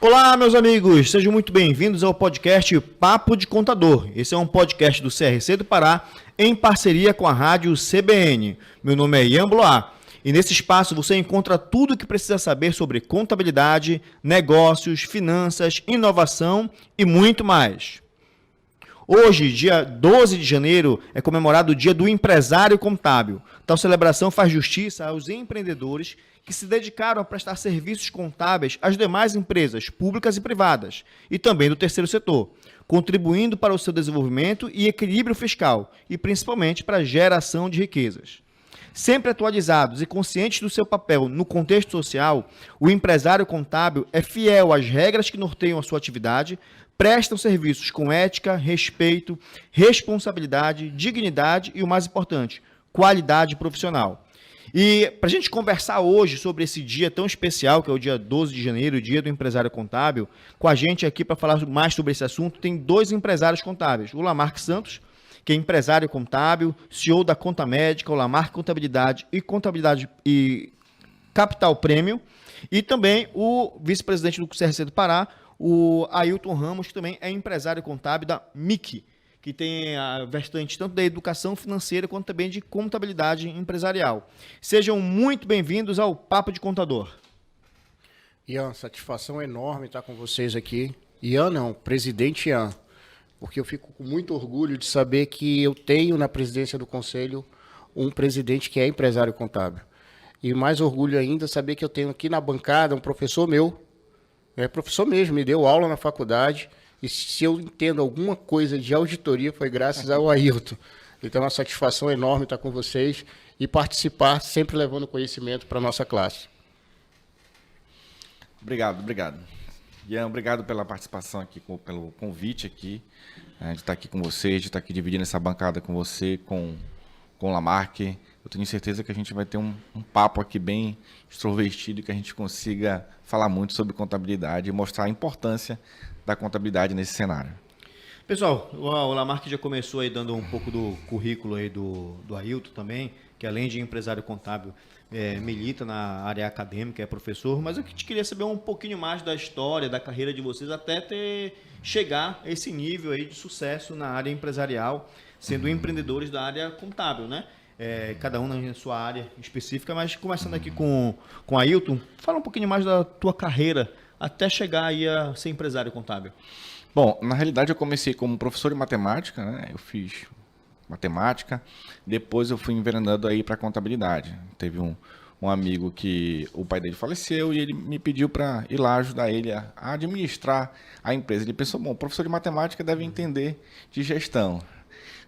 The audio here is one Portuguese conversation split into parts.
Olá, meus amigos, sejam muito bem-vindos ao podcast Papo de Contador. Esse é um podcast do CRC do Pará, em parceria com a rádio CBN. Meu nome é Ian Blois e nesse espaço você encontra tudo o que precisa saber sobre contabilidade, negócios, finanças, inovação e muito mais. Hoje, dia 12 de janeiro, é comemorado o Dia do Empresário Contábil. Tal celebração faz justiça aos empreendedores que se dedicaram a prestar serviços contábeis às demais empresas públicas e privadas, e também do terceiro setor, contribuindo para o seu desenvolvimento e equilíbrio fiscal, e principalmente para a geração de riquezas. Sempre atualizados e conscientes do seu papel no contexto social, o empresário contábil é fiel às regras que norteiam a sua atividade, prestam serviços com ética, respeito, responsabilidade, dignidade e, o mais importante, qualidade profissional. E para a gente conversar hoje sobre esse dia tão especial, que é o dia 12 de janeiro, o Dia do Empresário Contábil, com a gente aqui para falar mais sobre esse assunto, tem dois empresários contábeis. O Lamarck Santos, que é empresário contábil, CEO da Conta Médica, o Lamarck Contabilidade e Capital Prêmio, e também o vice-presidente do CRC do Pará, o Ailton Ramos, que também é empresário contábil da MIC, que tem a vertente tanto da educação financeira quanto também de contabilidade empresarial. Sejam muito bem-vindos ao Papo de Contador. Ian, satisfação enorme estar com vocês aqui. Ian não, presidente Ian, porque eu fico com muito orgulho de saber que eu tenho na presidência do conselho um presidente que é empresário contábil. E mais orgulho ainda saber que eu tenho aqui na bancada um professor meu, professor mesmo, me deu aula na faculdade, e se eu entendo alguma coisa de auditoria foi graças ao Ailton. Então é uma satisfação enorme estar com vocês e participar, sempre levando conhecimento para a nossa classe. Obrigado. Ian, obrigado pela participação aqui, pelo convite aqui, de estar aqui com vocês, de estar aqui dividindo essa bancada com você, com o Lamarck. Eu tenho certeza que a gente vai ter um papo aqui bem extrovertido e que a gente consiga falar muito sobre contabilidade e mostrar a importância da contabilidade nesse cenário. Pessoal, o Lamarck já começou aí dando um pouco do currículo aí do Ailton também, que além de empresário contábil, milita na área acadêmica, é professor, mas eu queria saber um pouquinho mais da história, da carreira de vocês, até chegar a esse nível aí de sucesso na área empresarial, sendo empreendedores da área contábil, né? Cada um na sua área específica, mas começando aqui com o Ailton, fala um pouquinho mais da tua carreira até chegar aí a ser empresário contábil. Bom, na realidade eu comecei como professor de matemática, né? Eu fiz matemática, depois eu fui enveredando aí para contabilidade. Teve um amigo que o pai dele faleceu e ele me pediu para ir lá ajudar ele a administrar a empresa. Ele pensou, bom, o professor de matemática deve entender de gestão.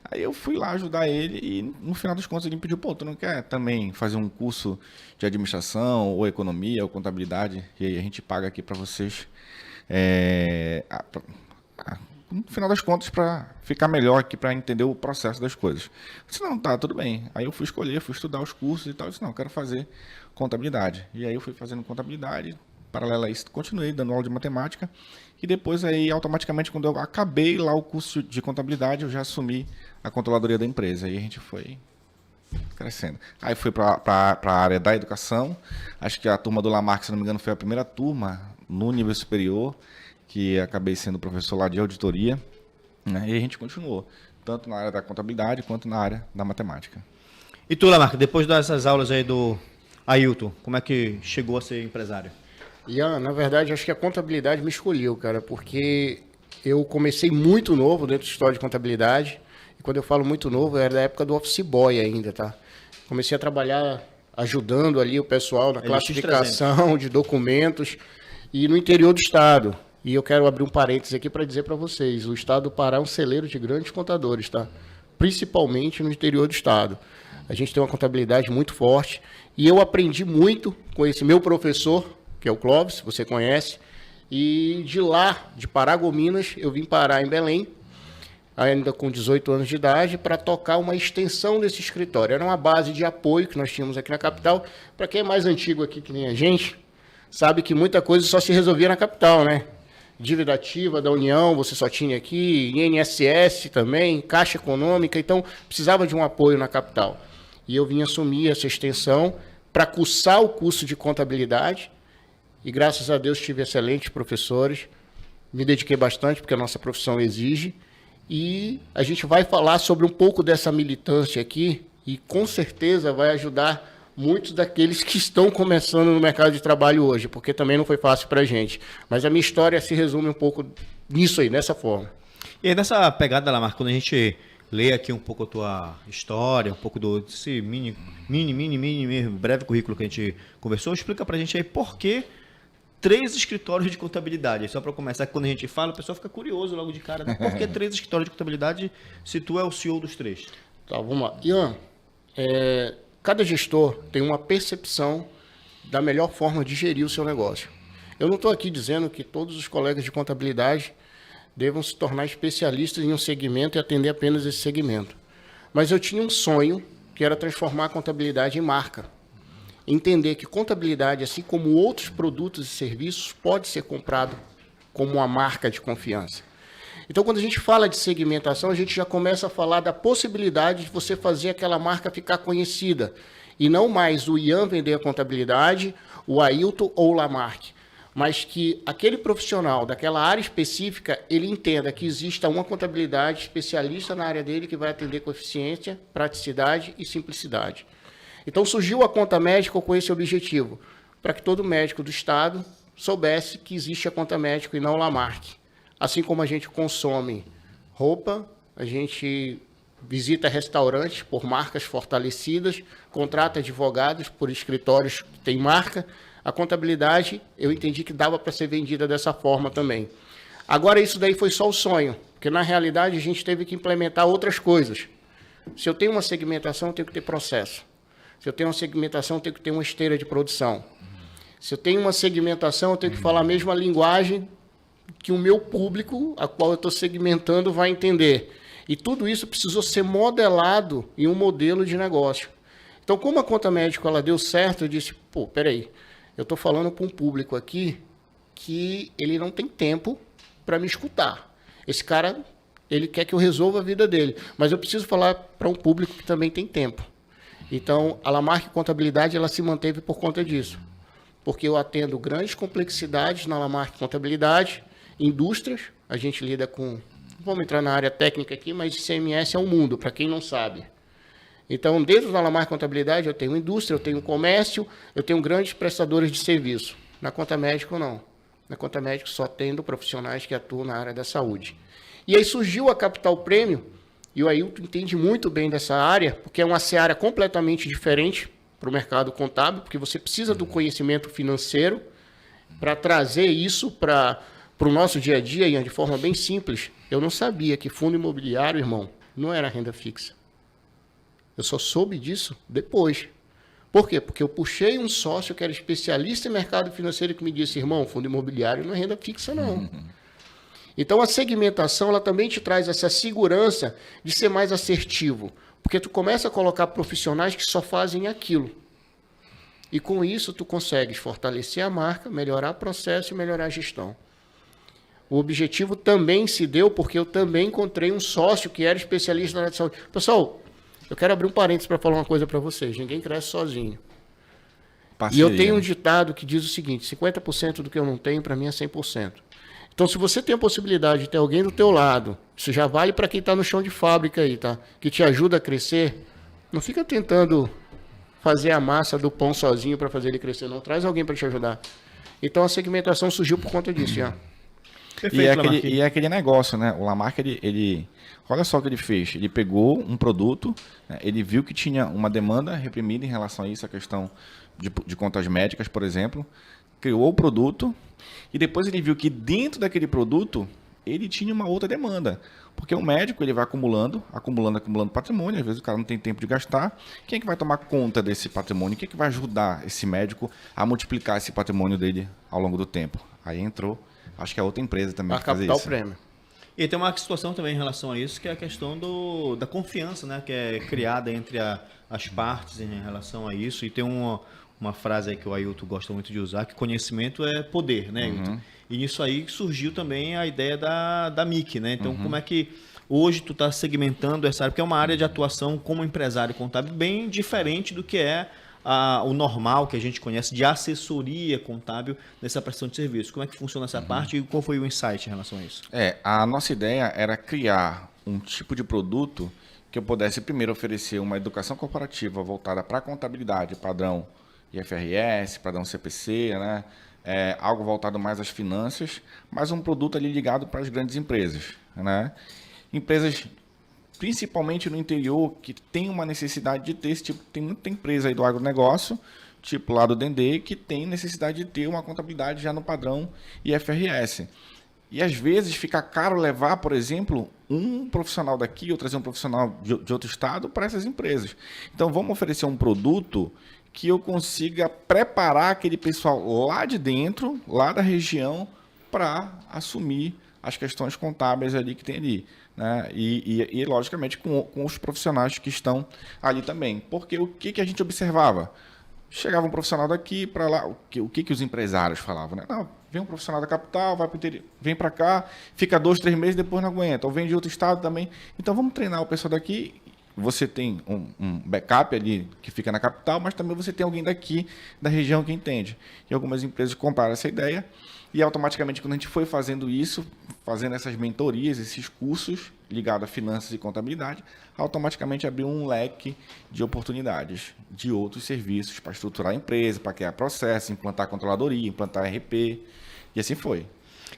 Aí eu fui lá ajudar ele e no final das contas ele me pediu, tu não quer também fazer um curso de administração ou economia ou contabilidade? E aí a gente paga aqui para vocês, no final das contas, para ficar melhor aqui, para entender o processo das coisas. Eu disse, não, tá, tudo bem. Aí eu fui estudar os cursos e tal, eu disse, não, eu quero fazer contabilidade. E aí eu fui fazendo contabilidade, paralelo a isso, continuei dando aula de matemática. E depois, aí, automaticamente, quando eu acabei lá o curso de contabilidade, eu já assumi a controladoria da empresa. Aí a gente foi crescendo. Aí fui para a área da educação. Acho que a turma do Lamarck, se não me engano, foi a primeira turma no nível superior, que acabei sendo professor lá de auditoria. Né? E a gente continuou, tanto na área da contabilidade, quanto na área da matemática. E tu, Lamarck, depois dessas aulas aí do Ailton, como é que chegou a ser empresário? Ian, na verdade, acho que a contabilidade me escolheu, cara, porque eu comecei muito novo dentro da história de contabilidade. E quando eu falo muito novo, era da época do office boy ainda, tá? Comecei a trabalhar ajudando ali o pessoal na classificação de documentos e no interior do estado. E eu quero abrir um parênteses aqui para dizer para vocês, o estado do Pará é um celeiro de grandes contadores, tá? Principalmente no interior do estado. A gente tem uma contabilidade muito forte e eu aprendi muito com esse meu professor, que é o Clóvis, você conhece, e de lá, de Paragominas, eu vim parar em Belém, ainda com 18 anos de idade, para tocar uma extensão desse escritório. Era uma base de apoio que nós tínhamos aqui na capital. Para quem é mais antigo aqui que nem a gente, sabe que muita coisa só se resolvia na capital, né? Dívida ativa da União, você só tinha aqui, INSS também, Caixa Econômica, então precisava de um apoio na capital. E eu vim assumir essa extensão para cursar o curso de contabilidade e graças a Deus tive excelentes professores, me dediquei bastante porque a nossa profissão exige, e a gente vai falar sobre um pouco dessa militância aqui e com certeza vai ajudar muitos daqueles que estão começando no mercado de trabalho hoje, porque também não foi fácil para a gente. Mas a minha história se resume um pouco nisso aí, dessa forma. E aí, nessa pegada, Lamar, quando a gente lê aqui um pouco a tua história, um pouco desse mini, breve currículo que a gente conversou, explica pra gente aí por que 3 escritórios de contabilidade. Só para começar, quando a gente fala, o pessoal fica curioso logo de cara, né? Por que 3 escritórios de contabilidade se tu é o CEO dos 3? Tá, vamos lá. Ian, cada gestor tem uma percepção da melhor forma de gerir o seu negócio. Eu não estou aqui dizendo que todos os colegas de contabilidade devam se tornar especialistas em um segmento e atender apenas esse segmento. Mas eu tinha um sonho, que era transformar a contabilidade em marca. Entender que contabilidade, assim como outros produtos e serviços, pode ser comprado como uma marca de confiança. Então, quando a gente fala de segmentação, a gente já começa a falar da possibilidade de você fazer aquela marca ficar conhecida. E não mais o Ian vender a contabilidade, o Ailton ou o Lamarck. Mas que aquele profissional daquela área específica, ele entenda que exista uma contabilidade especialista na área dele que vai atender com eficiência, praticidade e simplicidade. Então surgiu a Conta Médica com esse objetivo, para que todo médico do estado soubesse que existe a Conta Médica e não o Lamarck. Assim como a gente consome roupa, a gente visita restaurantes por marcas fortalecidas, contrata advogados por escritórios que têm marca, a contabilidade eu entendi que dava para ser vendida dessa forma também. Agora isso daí foi só o sonho, porque na realidade a gente teve que implementar outras coisas. Se eu tenho uma segmentação, eu tenho que ter processo. Se eu tenho uma segmentação, eu tenho que ter uma esteira de produção. Se eu tenho uma segmentação, eu tenho que falar a mesma linguagem que o meu público, a qual eu estou segmentando, vai entender. E tudo isso precisou ser modelado em um modelo de negócio. Então, como a Conta Médica ela deu certo, eu disse, pô, peraí, eu estou falando para um público aqui que ele não tem tempo para me escutar. Esse cara, ele quer que eu resolva a vida dele, mas eu preciso falar para um público que também tem tempo. Então, a Lamarck Contabilidade ela se manteve por conta disso, porque eu atendo grandes complexidades na Lamarck Contabilidade, indústrias, a gente lida com, vamos entrar na área técnica aqui, mas ICMS é um mundo, para quem não sabe. Então, dentro da Lamarck Contabilidade, eu tenho indústria, eu tenho comércio, eu tenho grandes prestadores de serviço. Na Conta Médica, não. Na Conta Médica, só tendo profissionais que atuam na área da saúde. E aí surgiu a Capital Prêmio, e o Ailton entende muito bem dessa área, porque é uma seara completamente diferente para o mercado contábil, porque você precisa do conhecimento financeiro para trazer isso para o nosso dia a dia, Ian, de forma bem simples. Eu não sabia que fundo imobiliário, irmão, não era renda fixa. Eu só soube disso depois. Por quê? Porque eu puxei um sócio que era especialista em mercado financeiro que me disse, irmão, fundo imobiliário não é renda fixa, não. Então, a segmentação ela também te traz essa segurança de ser mais assertivo. Porque tu começa a colocar profissionais que só fazem aquilo. E com isso, tu consegues fortalecer a marca, melhorar o processo e melhorar a gestão. O objetivo também se deu porque eu também encontrei um sócio que era especialista na área de saúde. Pessoal, eu quero abrir um parênteses para falar uma coisa para vocês. Ninguém cresce sozinho. Parceria. E eu tenho um ditado que diz o seguinte, 50% do que eu não tenho, para mim, é 100%. Então, se você tem a possibilidade de ter alguém do teu lado, isso já vale para quem está no chão de fábrica aí, tá? Que te ajuda a crescer, não fica tentando fazer a massa do pão sozinho para fazer ele crescer, não. Traz alguém para te ajudar. Então, a segmentação surgiu por conta disso, já. Perfeito, e é aquele negócio, né? O Lamarck, ele olha só o que ele fez. Ele pegou um produto, né? Ele viu que tinha uma demanda reprimida em relação a isso, a questão de contas médicas, por exemplo. Criou o produto e depois ele viu que dentro daquele produto ele tinha uma outra demanda. Porque o médico ele vai acumulando patrimônio. Às vezes o cara não tem tempo de gastar. Quem é que vai tomar conta desse patrimônio? Quem é que vai ajudar esse médico a multiplicar esse patrimônio dele ao longo do tempo? Aí entrou, acho que é outra empresa também que faz isso. A Capital Prêmio. E tem uma situação também em relação a isso, que é a questão da confiança, né? Que é criada entre as partes em relação a isso. E tem uma frase aí que o Ailton gosta muito de usar, que conhecimento é poder, né, Ailton? Uhum. E nisso aí surgiu também a ideia da MIC, né? Então, como é que hoje tu está segmentando essa área? Porque é uma área de atuação como empresário contábil bem diferente do que é o normal que a gente conhece de assessoria contábil nessa prestação de serviço. Como é que funciona essa parte e qual foi o insight em relação a isso? A nossa ideia era criar um tipo de produto que eu pudesse primeiro oferecer uma educação corporativa voltada para a contabilidade, padrão IFRS, padrão CPC, né? Algo voltado mais às finanças, mas um produto ali ligado para as grandes empresas, né? Empresas, principalmente no interior, que tem uma necessidade de ter esse tipo. Tem muita empresa aí do agronegócio, tipo lá do Dendê, que tem necessidade de ter uma contabilidade já no padrão IFRS. E às vezes fica caro levar, por exemplo, um profissional daqui ou trazer um profissional de outro estado para essas empresas. Então vamos oferecer um produto que eu consiga preparar aquele pessoal lá de dentro, lá da região, para assumir as questões contábeis ali que tem ali, né? E logicamente, com os profissionais que estão ali também. Porque o que a gente observava? Chegava um profissional daqui para lá, o que os empresários falavam, né? Não, vem um profissional da capital, vai para o interior, vem para cá, fica 2, 3 meses, depois não aguenta. Ou vem de outro estado também. Então vamos treinar o pessoal daqui. Você tem um backup ali que fica na capital, mas também você tem alguém daqui, da região, que entende. E algumas empresas compraram essa ideia e automaticamente, quando a gente foi fazendo isso, fazendo essas mentorias, esses cursos ligados a finanças e contabilidade, automaticamente abriu um leque de oportunidades de outros serviços para estruturar a empresa, para criar processo, implantar controladoria, implantar RP, e assim foi.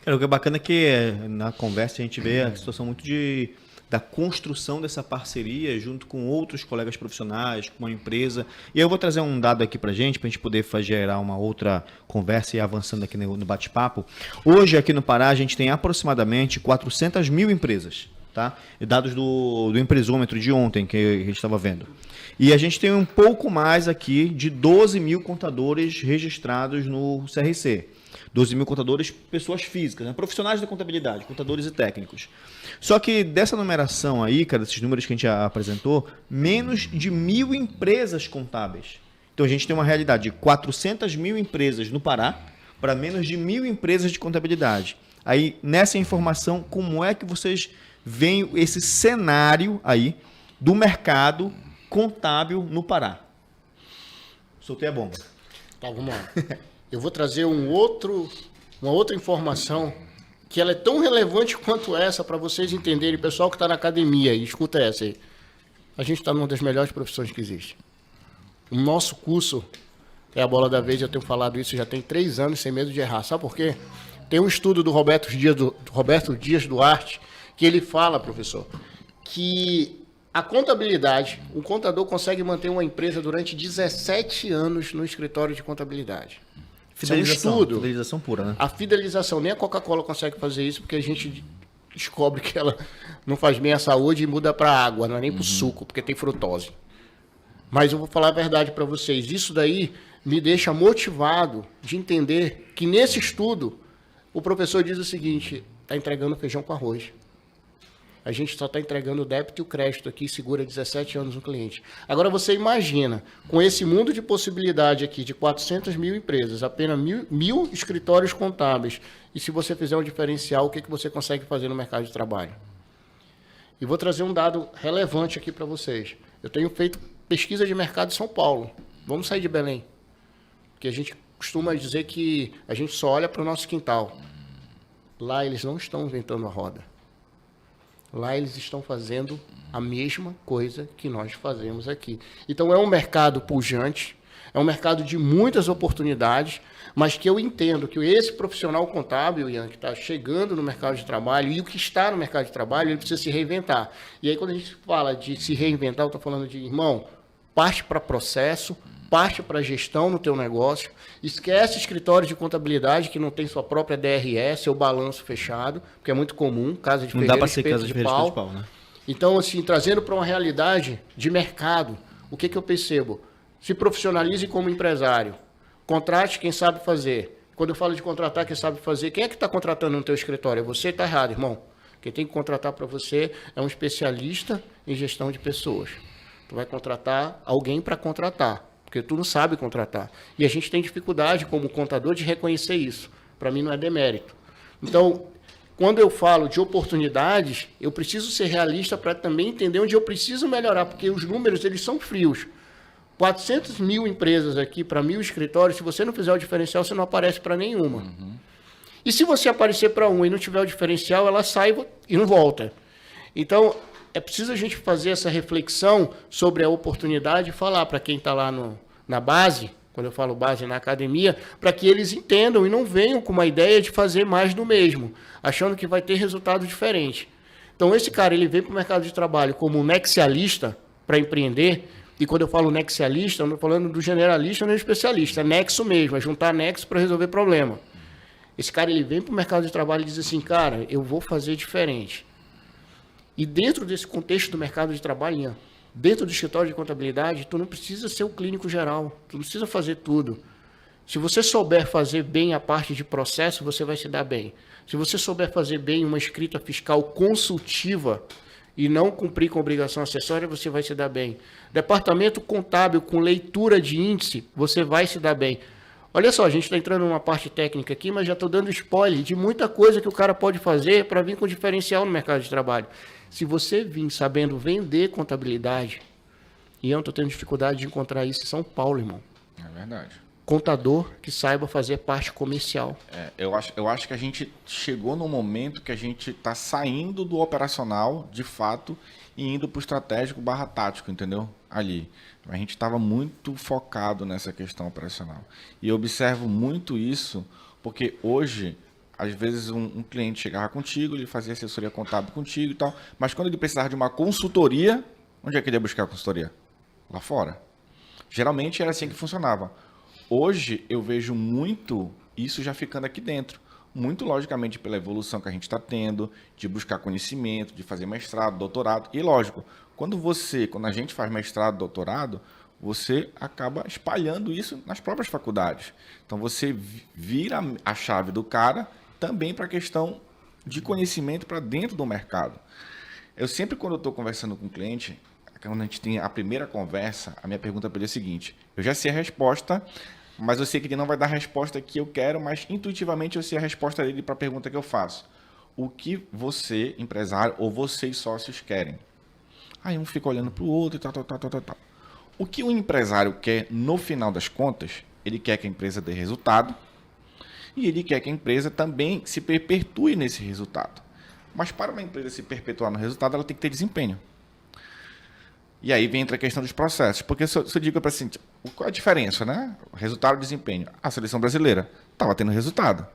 Cara, o que é bacana é que na conversa a gente vê a situação muito da construção dessa parceria junto com outros colegas profissionais, com uma empresa. E aí eu vou trazer um dado aqui para a gente poder gerar uma outra conversa e ir avançando aqui no bate-papo. Hoje, aqui no Pará, a gente tem aproximadamente 400 mil empresas, tá? Dados do empresômetro de ontem que a gente estava vendo. E a gente tem um pouco mais aqui de 12 mil contadores registrados no CRC. 12 mil contadores, pessoas físicas, né? Profissionais da contabilidade, contadores e técnicos. Só que dessa numeração aí, cara, desses números que a gente já apresentou, menos de 1.000 empresas contábeis. Então a gente tem uma realidade de 400 mil empresas no Pará para menos de 1.000 empresas de contabilidade. Aí, nessa informação, como é que vocês veem esse cenário aí do mercado contábil no Pará? Soltei a bomba. Tá, vamos lá. Eu vou trazer uma outra informação que ela é tão relevante quanto essa para vocês entenderem, pessoal que está na academia, e escuta essa aí. A gente está numa das melhores profissões que existe. O nosso curso é a bola da vez, eu tenho falado isso já tem 3 anos, sem medo de errar. Sabe por quê? Tem um estudo do Roberto Dias Duarte, que ele fala, professor, que a contabilidade, o contador consegue manter uma empresa durante 17 anos no escritório de contabilidade. Fidelização pura, né? A fidelização, nem a Coca-Cola consegue fazer isso, porque a gente descobre que ela não faz bem à saúde e muda para água, não é nem para o suco, porque tem frutose. Mas eu vou falar a verdade para vocês, isso daí me deixa motivado de entender que nesse estudo o professor diz o seguinte: está entregando feijão com arroz. A gente só está entregando o débito e o crédito aqui, segura 17 anos no cliente. Agora você imagina, com esse mundo de possibilidade aqui de 400 mil empresas, apenas mil escritórios contábeis, e se você fizer um diferencial, o que você consegue fazer no mercado de trabalho? E vou trazer um dado relevante aqui para vocês. Eu tenho feito pesquisa de mercado em São Paulo. Vamos sair de Belém. Porque a gente costuma dizer que a gente só olha para o nosso quintal. Lá eles não estão inventando a roda. Lá eles estão fazendo a mesma coisa que nós fazemos aqui. Então é um mercado pujante, é um mercado de muitas oportunidades, mas que eu entendo que esse profissional contábil, Ian, que está chegando no mercado de trabalho, e o que está no mercado de trabalho, ele precisa se reinventar. E aí quando a gente fala de se reinventar, eu estou falando de, irmão, parte para processo, parte para gestão no teu negócio, esquece escritório de contabilidade que não tem sua própria DRE, seu balanço fechado, porque é muito comum, casa de ferreiro, espeto de pau. Né? Então, assim, trazendo para uma realidade de mercado, o que eu percebo? Se profissionalize como empresário, contrate quem sabe fazer. Quando eu falo de contratar quem sabe fazer, quem é que está contratando no teu escritório? Você está errado, irmão. Quem tem que contratar para você é um especialista em gestão de pessoas. Tu vai contratar alguém para contratar, porque tu não sabe contratar. E a gente tem dificuldade, como contador, de reconhecer isso. Para mim não é demérito. Então, quando eu falo de oportunidades, eu preciso ser realista para também entender onde eu preciso melhorar, porque os números eles são frios. 400 mil empresas aqui para 1.000 escritórios, se você não fizer o diferencial, você não aparece para nenhuma. E se você aparecer para uma e não tiver o diferencial, ela sai e não volta. Então, é preciso a gente fazer essa reflexão sobre a oportunidade e falar para quem está lá na base, quando eu falo base na academia, para que eles entendam e não venham com uma ideia de fazer mais do mesmo, achando que vai ter resultado diferente. Então, esse cara, ele vem para o mercado de trabalho como um nexialista para empreender, e quando eu falo nexialista, eu não estou falando do generalista nem do especialista, é nexo mesmo, é juntar nexo para resolver problema. Esse cara, ele vem para o mercado de trabalho e diz assim, cara, eu vou fazer diferente. E dentro desse contexto do mercado de trabalho, Ian, dentro do escritório de contabilidade, tu não precisa ser o clínico geral, tu não precisa fazer tudo. Se você souber fazer bem a parte de processo, você vai se dar bem. Se você souber fazer bem uma escrita fiscal consultiva e não cumprir com obrigação acessória, você vai se dar bem. Departamento contábil com leitura de índice, você vai se dar bem. Olha só, a gente está entrando numa parte técnica aqui, mas já estou dando spoiler de muita coisa que o cara pode fazer para vir com diferencial no mercado de trabalho. Se você vir sabendo vender contabilidade, e eu estou tendo dificuldade de encontrar isso em São Paulo, irmão. É verdade. Contador que saiba fazer parte comercial. Eu acho que a gente chegou no momento que a gente está saindo do operacional, de fato, e indo para o estratégico / tático, entendeu? Ali. A gente estava muito focado nessa questão operacional. E eu observo muito isso, porque hoje, às vezes, um cliente chegava contigo, ele fazia assessoria contábil contigo e tal, mas quando ele precisava de uma consultoria, onde é que ele ia buscar a consultoria? Lá fora. Geralmente era assim que funcionava. Hoje eu vejo muito isso já ficando aqui dentro. Muito logicamente pela evolução que a gente está tendo, de buscar conhecimento, de fazer mestrado, doutorado. E lógico, quando a gente faz mestrado, doutorado, você acaba espalhando isso nas próprias faculdades. Então você vira a chave do cara também para a questão de conhecimento para dentro do mercado. Eu sempre, quando eu estou conversando com o cliente, quando a gente tem a primeira conversa, a minha pergunta para ele é a seguinte: eu já sei a resposta, mas eu sei que ele não vai dar a resposta que eu quero, mas intuitivamente eu sei a resposta dele para a pergunta que eu faço. O que você, empresário, ou vocês sócios querem? Aí um fica olhando para o outro e tal. O que o empresário quer, no final das contas, ele quer que a empresa dê resultado e ele quer que a empresa também se perpetue nesse resultado. Mas para uma empresa se perpetuar no resultado, ela tem que ter desempenho. E aí entra a questão dos processos. Porque se eu digo para assim, qual é a diferença, né? Resultado e desempenho. A seleção brasileira estava tendo resultado.